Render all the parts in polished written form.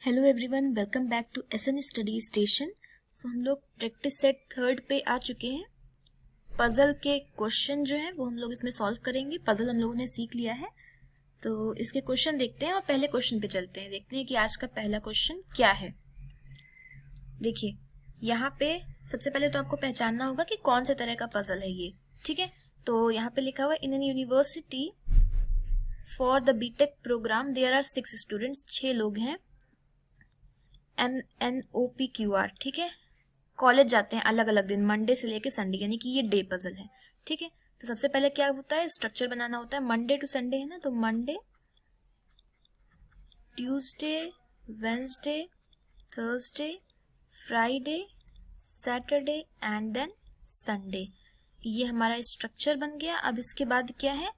Hello everyone, welcome back to SN study station. So हम लोग practice set 3 पे आ चुके हैं। पजल के क्वेश्चन जो है वो हम लोग इसमें सॉल्व करेंगे। पजल हम लोगों ने सीख लिया है, तो इसके क्वेश्चन देखते हैं और पहले क्वेश्चन पे चलते हैं। देखते हैं कि आज का पहला क्वेश्चन क्या है। देखिए, यहाँ पे सबसे पहले तो आपको पहचानना होगा कि कौन से तरह का पजल है ये। ठीक है, तो यहाँ पे लिखा हुआ in an university for the BTech programme there are 6 students. 6 लोग हैं। MNOPQR, ठीक है। कॉलेज जाते हैं अलग अलग दिन, मंडे से लेके संडे, यानी कि ये डे पजल है। ठीक है, तो सबसे पहले क्या होता है, स्ट्रक्चर बनाना होता है। मंडे टू संडे है ना, तो Monday, Tuesday, Wednesday, Thursday, Friday, Saturday and then Sunday. ये हमारा स्ट्रक्चर बन गया। अब इसके बाद क्या है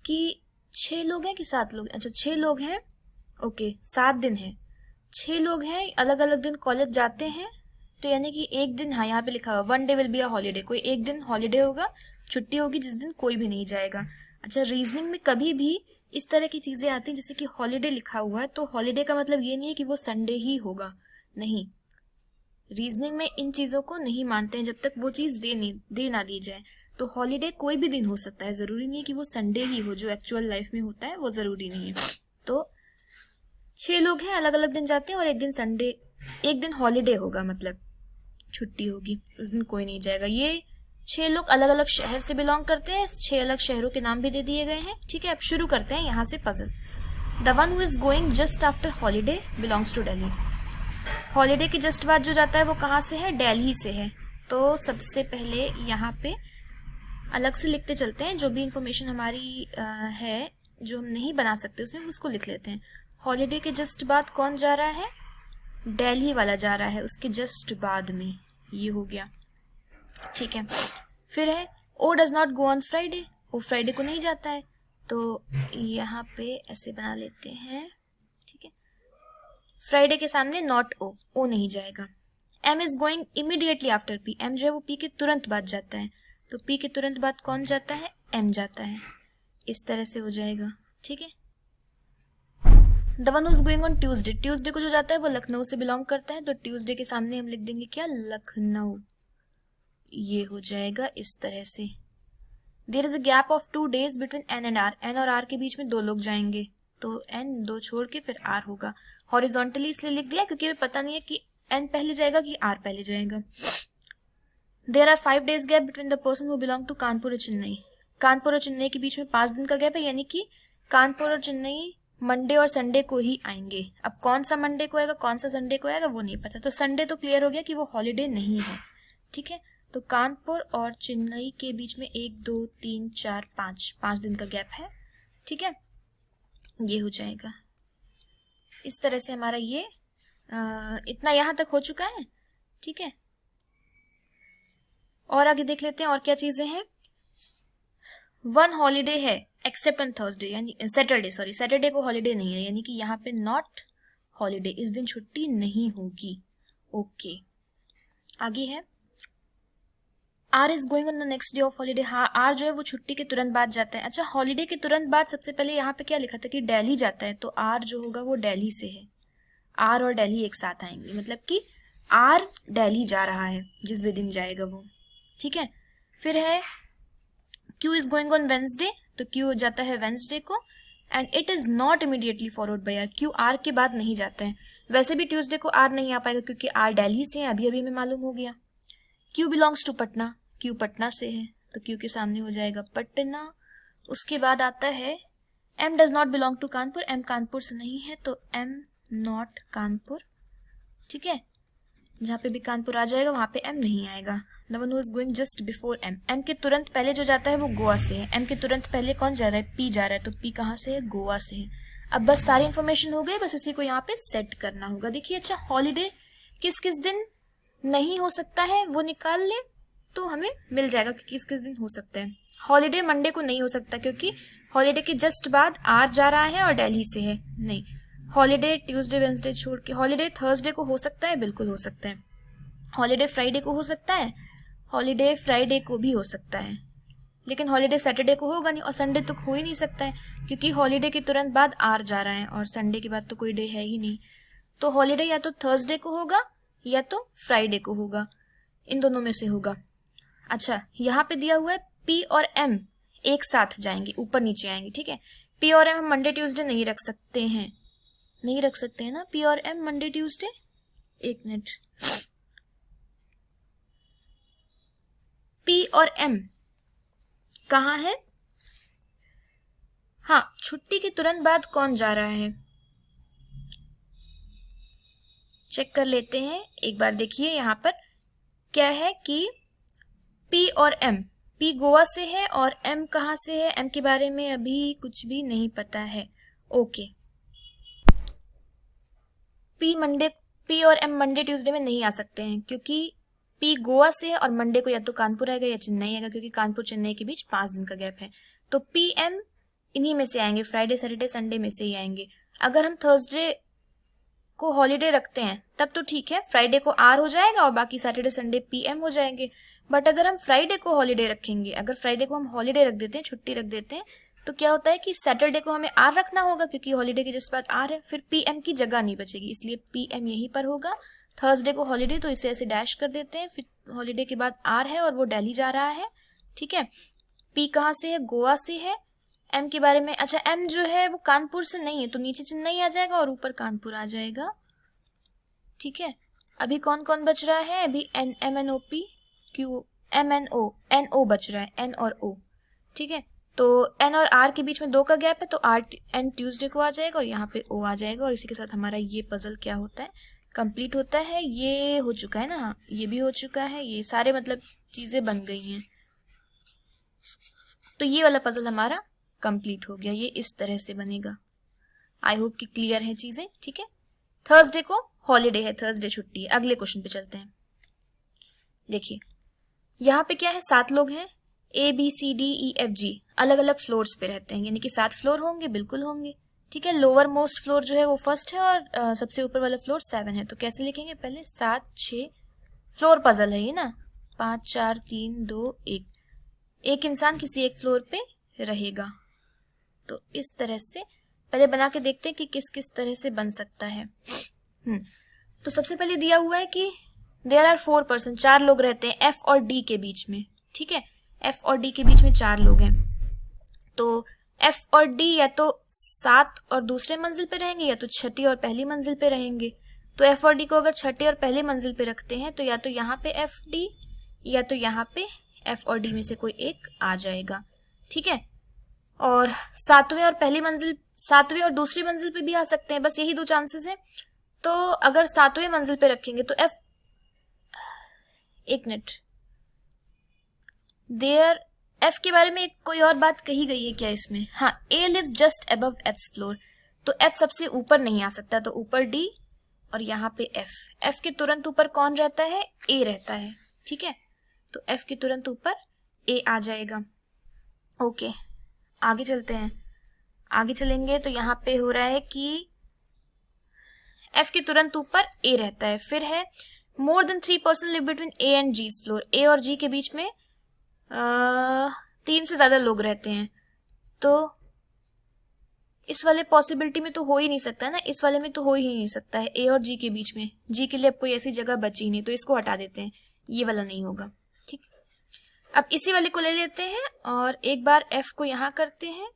कि 6 लोग हैं कि 7 लोग? अच्छा, 6 लोग हैं। ओके, 7 दिन है। 6 लोग हैं, अलग अलग दिन कॉलेज जाते हैं, तो यानी कि एक दिन, हाँ यहाँ पे लिखा हुआ 1 day will be a holiday. कोई एक दिन हॉलीडे होगा, छुट्टी होगी, जिस दिन कोई भी नहीं जाएगा। अच्छा, रीजनिंग में कभी भी इस तरह की चीजें आती हैं, जैसे कि हॉलीडे लिखा हुआ है, तो हॉलीडे का मतलब ये नहीं है कि वो संडे ही होगा। नहीं, रीजनिंग में इन चीजों को नहीं मानते हैं जब तक वो चीज दे ना दी जाए। तो हॉलीडे कोई भी दिन हो सकता है, जरूरी नहीं है कि वो संडे ही हो। जो एक्चुअल लाइफ में होता है वो जरूरी नहीं है। तो 6 लोग हैं, अलग अलग दिन जाते हैं, और एक दिन संडे, एक दिन हॉलीडे होगा, मतलब छुट्टी होगी, उस दिन कोई नहीं जाएगा। ये 6 लोग अलग अलग शहर से बिलोंग करते हैं। 6 अलग शहरों के नाम भी दे दिए गए हैं। ठीक है, अब शुरू करते हैं यहाँ से puzzle. The one who is going just after holiday belongs to Delhi. Holiday के जस्ट बाद जो जाता है वो कहाँ से है? दिल्ली से है। तो सबसे पहले यहाँ पे अलग से लिखते चलते हैं। जो भी इंफॉर्मेशन हमारी है, जो हम नहीं बना सकते उसमें, उसको लिख लेते हैं। हॉलीडे के जस्ट बाद कौन जा रहा है? दिल्ली वाला जा रहा है, उसके जस्ट बाद में। ये हो गया, ठीक है। फिर है O does not go on Friday. वो फ्राइडे को नहीं जाता है, तो यहाँ पे ऐसे बना लेते हैं। ठीक है, फ्राइडे के सामने नॉट ओ नहीं जाएगा। M is going immediately after P. M जो है वो पी के तुरंत बाद जाता है, तो पी के तुरंत बाद कौन जाता है? एम जाता है। इस तरह से हो जाएगा। ठीक है, the one is going on Tuesday. Tuesday को जो जाता है वो लखनऊ से बिलोंग करता है, तो ट्यूसडे के सामने हम लिख देंगे क्या? लखनऊ। ये हो जाएगा इस तरह से। There is a gap of 2 days between N and R. N और आर के बीच में 2 लोग जाएंगे, तो एन 2 छोड़ के फिर आर होगा। हॉरिजॉन्टली इसलिए लिख दिया क्योंकि पता नहीं है कि एन पहले जाएगा कि आर पहले जाएगा। There are 5 days gap between the person who belong to Kanpur और चेन्नई। कानपुर और चेन्नई के बीच में 5 दिन का गैप है, यानी कि कानपुर और चेन्नई मंडे और संडे को ही आएंगे। अब कौन सा मंडे को आएगा, कौन सा संडे को आएगा, वो नहीं पता। तो संडे तो क्लियर हो गया कि वो हॉलीडे नहीं है। ठीक है, तो कानपुर और चेन्नई के बीच में 1 2 3 4 5 दिन का गैप है। ठीक है, ये हो जाएगा इस तरह से। हमारा ये इतना यहां तक हो चुका है। ठीक है, और आगे देख लेते हैं और क्या चीजें हैं। 1 हॉलीडे है एक्सेप्ट ऑन थर्सडे, यानी सैटरडे, सॉरी सैटरडे को हॉलीडे नहीं है, यानी कि यहाँ पे नॉट हॉलीडे, इस दिन छुट्टी नहीं होगी। ओके, आगे है R is going on the next day of holiday. हाँ, आर जो है वो छुट्टी के तुरंत बाद जाता है। अच्छा, हॉलीडे के तुरंत बाद सबसे पहले यहाँ पे क्या लिखा था कि दिल्ली जाता है, तो आर जो होगा वो दिल्ली से है। आर और दिल्ली एक साथ आएंगे, मतलब कि आर दिल्ली जा रहा है जिस भी दिन जाएगा वो। ठीक है, फिर है Q is going on Wednesday, तो क्यू जाता है वेंसडे को, and it is not immediately followed by R. Q R के बाद नहीं जाता है। वैसे भी ट्यूसडे को आर नहीं आ पाएगा क्योंकि आर दिल्ली से है, अभी अभी हमें मालूम हो गया। Q belongs to Patna, Q Patna से है, तो क्यू के सामने हो जाएगा पटना। उसके बाद आता है M does not belong to Kanpur. M Kanpur से नहीं है, तो एम नॉट कानपुर। ठीक है, जहां पे भी कानपुर आ जाएगा वहां पे एम नहीं आएगा। The one who is going just before M. M के तुरंत पहले जो जाता है वो गोवा से है। एम के तुरंत पहले कौन जा रहा है? पी जा रहा है, तो पी कहाँ से है? गोवा से है। अब बस सारी इंफॉर्मेशन हो गई, बस इसी को यहाँ पे सेट करना होगा। देखिए, अच्छा हॉलीडे किस किस दिन नहीं हो सकता है वो निकाल ले तो हमें मिल जाएगा कि किस किस दिन हो सकता है। हॉलीडे मंडे को नहीं हो सकता क्योंकि हॉलीडे के जस्ट बाद आर जा रहा है और दिल्ली से है। नहीं, हॉलीडे ट्यूसडे वेंसडे छोड़ के। हॉलीडे थर्सडे को हो सकता है, बिल्कुल हो सकता है। हॉलीडे फ्राइडे को हो सकता है, हॉलीडे फ्राइडे को भी हो सकता है, लेकिन हॉलीडे सैटरडे को होगा नहीं, और संडे तो हो ही नहीं सकता है क्योंकि हॉलीडे के तुरंत बाद आर जा रहा है और संडे के बाद तो कोई डे है ही नहीं। तो हॉलीडे या तो थर्सडे को होगा या तो फ्राइडे को होगा, इन दोनों में से होगा। अच्छा, यहाँ पे दिया हुआ है पी और एम एक साथ जाएंगे, ऊपर नीचे आएंगे, ठीक है। पी और एम हम मंडे ट्यूसडे नहीं रख सकते हैं, नहीं रख सकते हैं ना पी और एम मंडे ट्यूसडे। एक मिनट, पी और एम कहाँ है? हाँ, छुट्टी के तुरंत बाद कौन जा रहा है चेक कर लेते हैं एक बार। देखिए यहाँ पर क्या है कि पी और एम, पी गोवा से है और एम कहाँ से है, एम के बारे में अभी कुछ भी नहीं पता है। ओके, पी और एम मंडे ट्यूसडे में नहीं आ सकते हैं क्योंकि पी गोवा से है और मंडे को या तो कानपुर आएगा या चेन्नई आएगा, क्योंकि कानपुर चेन्नई के बीच 5 दिन का गैप है। तो पी एम इन्हीं में से आएंगे, फ्राइडे सैटरडे संडे में से ही आएंगे। अगर हम थर्सडे को हॉलीडे रखते हैं तब तो ठीक है, फ्राइडे को आर हो जाएगा और बाकी सैटरडे संडे पी एम हो जाएंगे। बट अगर हम फ्राइडे को हॉलीडे रखेंगे, अगर फ्राइडे को हम हॉलीडे रख देते हैं, छुट्टी रख देते हैं, तो क्या होता है कि सैटरडे को हमें आर रखना होगा क्योंकि हॉलीडे के जिस बाद आर है, फिर पीएम की जगह नहीं बचेगी, इसलिए पीएम यहीं पर होगा। थर्सडे को हॉलीडे तो इसे ऐसे डैश कर देते हैं, फिर हॉलीडे के बाद आर है और वो दिल्ली जा रहा है, ठीक है। पी कहाँ से है? गोवा से है। एम के बारे में, अच्छा एम जो है वो कानपुर से नहीं है तो नीचे चेन्नई आ जाएगा और ऊपर कानपुर आ जाएगा, ठीक है। अभी कौन कौन बच रहा है? अभी N, M N O P, Q, M N O, N O बच रहा है, एन और ओ, ठीक है। तो एन और आर के बीच में 2 का गैप है तो आर एन ट्यूसडे को आ जाएगा और यहाँ पे ओ आ जाएगा और इसी के साथ हमारा ये पजल क्या होता है, कंप्लीट होता है। ये हो चुका है ना, हाँ ये भी हो चुका है, ये सारे मतलब चीजें बन गई हैं। तो ये वाला पजल हमारा कंप्लीट हो गया, ये इस तरह से बनेगा। आई होप कि क्लियर है चीजें, ठीक है। थर्सडे को हॉलीडे है, थर्सडे छुट्टी है। अगले क्वेश्चन पे चलते हैं। देखिए यहाँ पे क्या है, 7 लोग हैं, A B C D E F G, अलग अलग फ्लोर्स पे रहते हैं, यानी कि 7 फ्लोर होंगे, बिल्कुल होंगे, ठीक है। लोअर मोस्ट फ्लोर जो है वो फर्स्ट है और सबसे ऊपर वाला फ्लोर 7 है। तो कैसे लिखेंगे? पहले 7 6 फ्लोर पजल है ये ना, 5 4 3 2 1, एक इंसान किसी एक फ्लोर पे रहेगा। तो इस तरह से पहले बना के देखते हैं कि किस किस तरह से बन सकता है। तो सबसे पहले दिया हुआ है कि देयर आर 4 पर्सन, 4 लोग रहते हैं एफ और डी के बीच में, ठीक है। एफ और डी के बीच में 4 लोग हैं, तो एफ और डी या तो 7 और दूसरे मंजिल पे रहेंगे या तो छठी और पहली मंजिल पे रहेंगे। तो एफ और डी को अगर छठी और पहली मंजिल पे रखते हैं तो या तो यहाँ पे एफ डी या तो यहाँ पे एफ और डी में से कोई एक आ जाएगा, ठीक है। और 7वें और पहली मंजिल, 7वें और दूसरी मंजिल पे भी आ सकते हैं, बस यही 2 चांसेस हैं। तो अगर 7वें मंजिल पे रखेंगे तो एफ, एक मिनट, देयर एफ के बारे में कोई और बात कही गई है क्या इसमें? हाँ, A lives just above F's floor, तो एफ सबसे ऊपर नहीं आ सकता, तो ऊपर डी और यहाँ पे एफ। एफ के तुरंत ऊपर कौन रहता है? ए रहता है, ठीक है। तो एफ के तुरंत ऊपर ए आ जाएगा। ओके, आगे चलते हैं। आगे चलेंगे तो यहाँ पे हो रहा है कि एफ के तुरंत ऊपर ए रहता है, फिर है more than 3 person live between A and G floor, A और जी के बीच में 3 से ज्यादा लोग रहते हैं। तो इस वाले पॉसिबिलिटी में तो हो ही नहीं सकता ना, इस वाले में तो हो ही नहीं सकता है, ए और जी के बीच में, जी के लिए अब कोई ऐसी जगह बची नहीं, तो इसको हटा देते हैं, ये वाला नहीं होगा, ठीक। अब इसी वाले को ले लेते हैं और एक बार एफ को यहां करते हैं,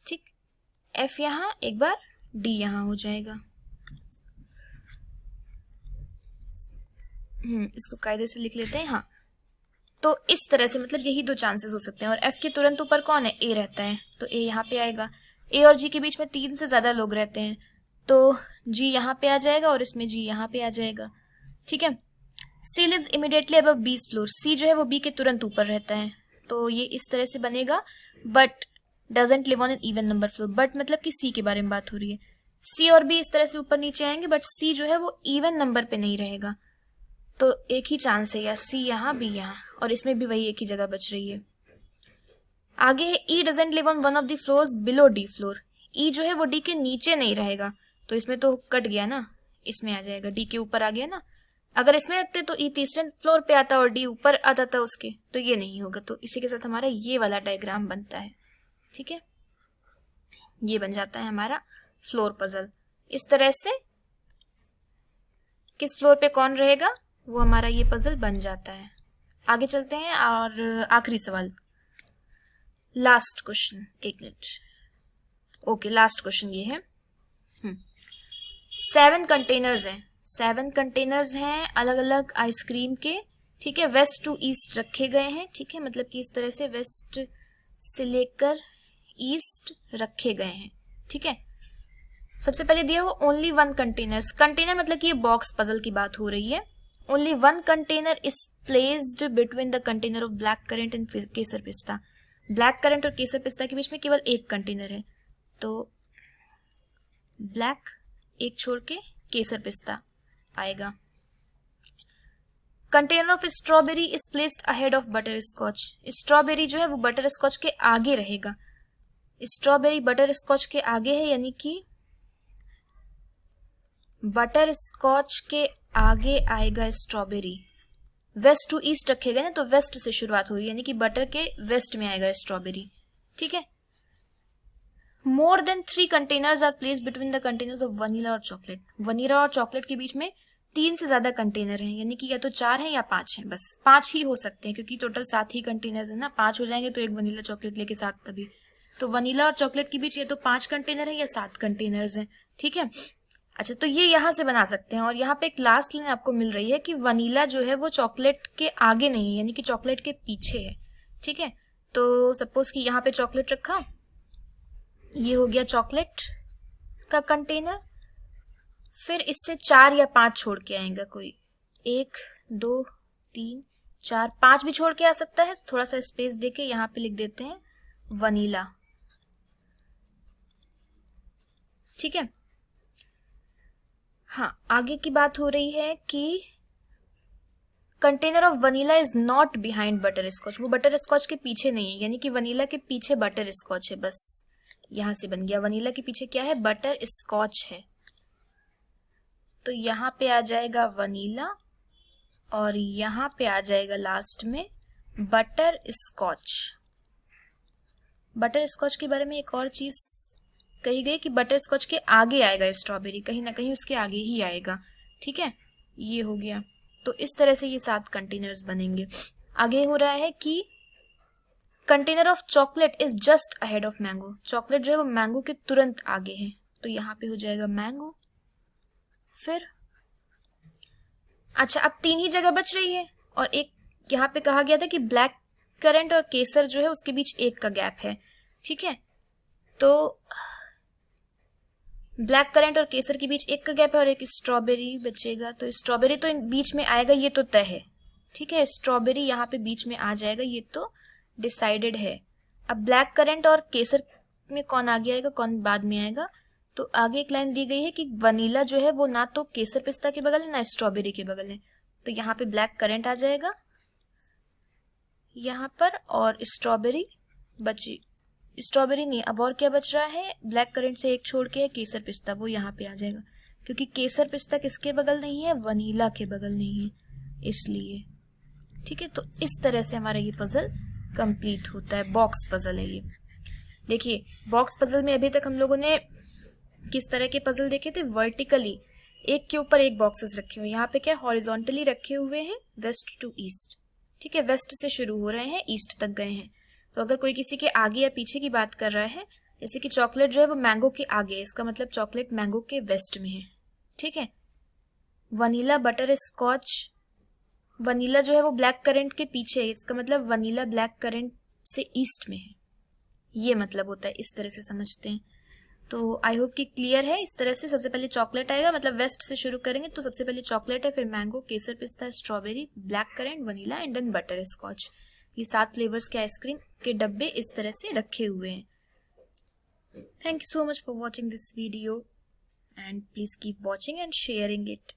ठीक, एफ यहां, एक बार डी यहां हो जाएगा। इसको कायदे से लिख लेते हैं, हाँ। तो इस तरह से मतलब यही 2 चांसेस हो सकते हैं। और एफ के तुरंत ऊपर कौन है? ए रहता है, तो ए यहाँ पे आएगा। ए और जी के बीच में 3 से ज्यादा लोग रहते हैं, तो जी यहाँ पे आ जाएगा और इसमें जी यहाँ पे आ जाएगा, ठीक है। C lives immediately above B floor, C जो है वो बी के तुरंत ऊपर रहता है, तो ये इस तरह से बनेगा। But doesn't live on an even number floor, but मतलब कि सी के बारे में बात हो रही है। सी और बी इस तरह से ऊपर नीचे आएंगे, बट सी जो है वो इवन नंबर पे नहीं रहेगा, तो एक ही चांस है, या सी यहाँ बी यहाँ, और इसमें भी वही एक ही जगह बच रही है। आगे है E doesn't live on one of the floors below D floor, E जो है वो डी के नीचे नहीं रहेगा, तो इसमें तो कट गया ना, इसमें आ जाएगा, डी के ऊपर आ गया ना। अगर इसमें रखते तो ई तीसरे फ्लोर पे आता और डी ऊपर आता था उसके, तो ये नहीं होगा। तो इसी के साथ हमारा ये वाला डायग्राम बनता है, ठीक है, ये बन जाता है हमारा फ्लोर पजल। इस तरह से किस फ्लोर पे कौन रहेगा वो हमारा ये पजल बन जाता है। आगे चलते हैं और आखिरी सवाल, लास्ट क्वेश्चन। एक मिनट, ओके लास्ट क्वेश्चन ये है। 7 कंटेनर्स हैं, 7 कंटेनर्स हैं अलग अलग आइसक्रीम के, ठीक है, वेस्ट टू ईस्ट रखे गए हैं, ठीक है, मतलब कि इस तरह से वेस्ट से लेकर ईस्ट रखे गए हैं, ठीक है। सबसे पहले दिया हुआ ओनली 1 कंटेनर्स, कंटेनर मतलब कि ये बॉक्स पजल की बात हो रही है। Only 1 container is placed between the container of black currant and kesar pista. Black current और केसर पिस्ता के बीच में केवल एक कंटेनर है, तो ब्लैक एक छोड़ के केसर पिस्ता आएगा। Container of strawberry is placed ahead of butterscotch. Strawberry जो है वो बटर स्कॉच के आगे रहेगा। स्ट्रॉबेरी बटर स्कॉच के आगे है, यानी कि बटर स्कॉच के आगे आएगा स्ट्रॉबेरी। वेस्ट टू ईस्ट रखेगा ना, तो वेस्ट से शुरुआत हो रही है, यानी कि बटर के वेस्ट में आएगा स्ट्रॉबेरी, ठीक है। More than 3 containers are placed between the containers of vanilla और चॉकलेट। वनीला और चॉकलेट के बीच में 3 से ज्यादा कंटेनर हैं, यानी कि या तो 4 हैं या 5 हैं, बस 5 ही हो सकते हैं क्योंकि टोटल 7 ही कंटेनर्स है ना। 5 हो जाएंगे तो एक वनीला चॉकलेट लेके 7 तभी, तो वनीला और चॉकलेट के बीच या तो 5 कंटेनर है या 7 कंटेनर्स हैं, ठीक है। अच्छा, तो ये यहां से बना सकते हैं। और यहाँ पे एक लास्ट लाइन आपको मिल रही है कि वनीला जो है वो चॉकलेट के आगे नहीं है, यानी कि चॉकलेट के पीछे है, ठीक है। तो सपोज कि यहाँ पे चॉकलेट रखा, ये हो गया चॉकलेट का कंटेनर, फिर इससे 4 या 5 छोड़ के आएगा कोई, 1 2 3 4 5 भी छोड़ के आ सकता है। थोड़ा सा स्पेस देके यहाँ पे लिख देते हैं वनीला, ठीक है। हाँ, आगे की बात हो रही है कि container of vanilla is not behind butterscotch. वो बटर स्कॉच के पीछे नहीं है, यानी कि वनीला के पीछे बटर स्कॉच है, बस यहां से बन गया। वनीला के पीछे क्या है, बटर स्कॉच है, तो यहाँ पे आ जाएगा वनीला और यहाँ पे आ जाएगा लास्ट में बटर स्कॉच। बटर स्कॉच के बारे में एक और चीज कही गई कि बटर स्कॉच के आगे आएगा स्ट्रॉबेरी, कहीं ना कहीं उसके आगे ही आएगा, ठीक है। ये हो गया, तो इस तरह से ये 7 कंटेनर्स बनेंगे। आगे हो रहा है कि container of chocolate is just ahead of mango. Chocolate जो है वो मैंगो के तुरंत आगे है, तो यहाँ पे हो जाएगा मैंगो। फिर अच्छा, अब 3 ही जगह बच रही है और एक यहाँ पे कहा गया था कि ब्लैक करंट और केसर जो है उसके बीच 1 का गैप है, ठीक है। तो ब्लैक करंट और केसर के बीच 1 का गैप है और एक स्ट्रॉबेरी बचेगा, तो स्ट्रॉबेरी तो बीच में आएगा, ये तो तय है, ठीक है। स्ट्रॉबेरी यहाँ पे बीच में आ जाएगा, ये तो डिसाइडेड है। अब ब्लैक करंट और केसर में कौन आगे आएगा कौन बाद में आएगा, तो आगे एक लाइन दी गई है कि वनीला जो है वो ना तो केसर पिस्ता के बगल है ना स्ट्रॉबेरी के बगल है, तो यहाँ पे ब्लैक करंट आ जाएगा यहाँ पर, और स्ट्रॉबेरी बची, स्ट्रॉबेरी नहीं, अब और क्या बच रहा है, ब्लैक करंट से 1 छोड़ के है केसर पिस्ता, वो यहाँ पे आ जाएगा क्योंकि केसर पिस्ता किसके बगल नहीं है, वनीला के बगल नहीं है, इसलिए, ठीक है। तो इस तरह से हमारा ये पजल कंप्लीट होता है, बॉक्स पजल है ये। देखिए, बॉक्स पजल में अभी तक हम लोगों ने किस तरह के पजल देखे थे, वर्टिकली एक के ऊपर एक बॉक्सेस रखे हुए, यहाँ पे क्या हॉरिजॉन्टली रखे हुए हैं वेस्ट टू ईस्ट, ठीक है। वेस्ट से शुरू हो रहे हैं, ईस्ट तक गए हैं। तो अगर कोई किसी के आगे या पीछे की बात कर रहा है, जैसे कि चॉकलेट जो है वो मैंगो के आगे है, इसका मतलब चॉकलेट मैंगो के वेस्ट में है, ठीक है। वनीला बटर स्कॉच, वनीला जो है वो ब्लैक करंट के पीछे है, इसका मतलब वनीला ब्लैक करंट से ईस्ट में है, ये मतलब होता है, इस तरह से समझते हैं। तो आई होप कि क्लियर है। इस तरह से सबसे पहले चॉकलेट आएगा, मतलब वेस्ट से शुरू करेंगे तो सबसे पहले चॉकलेट है, फिर मैंगो, केसर पिस्ता, strawberry, black currant, vanilla and then butterscotch. ये 7 फ्लेवर्स के आइसक्रीम के डब्बे इस तरह से रखे हुए हैं। Thank you so much for watching this video and please keep watching and sharing it.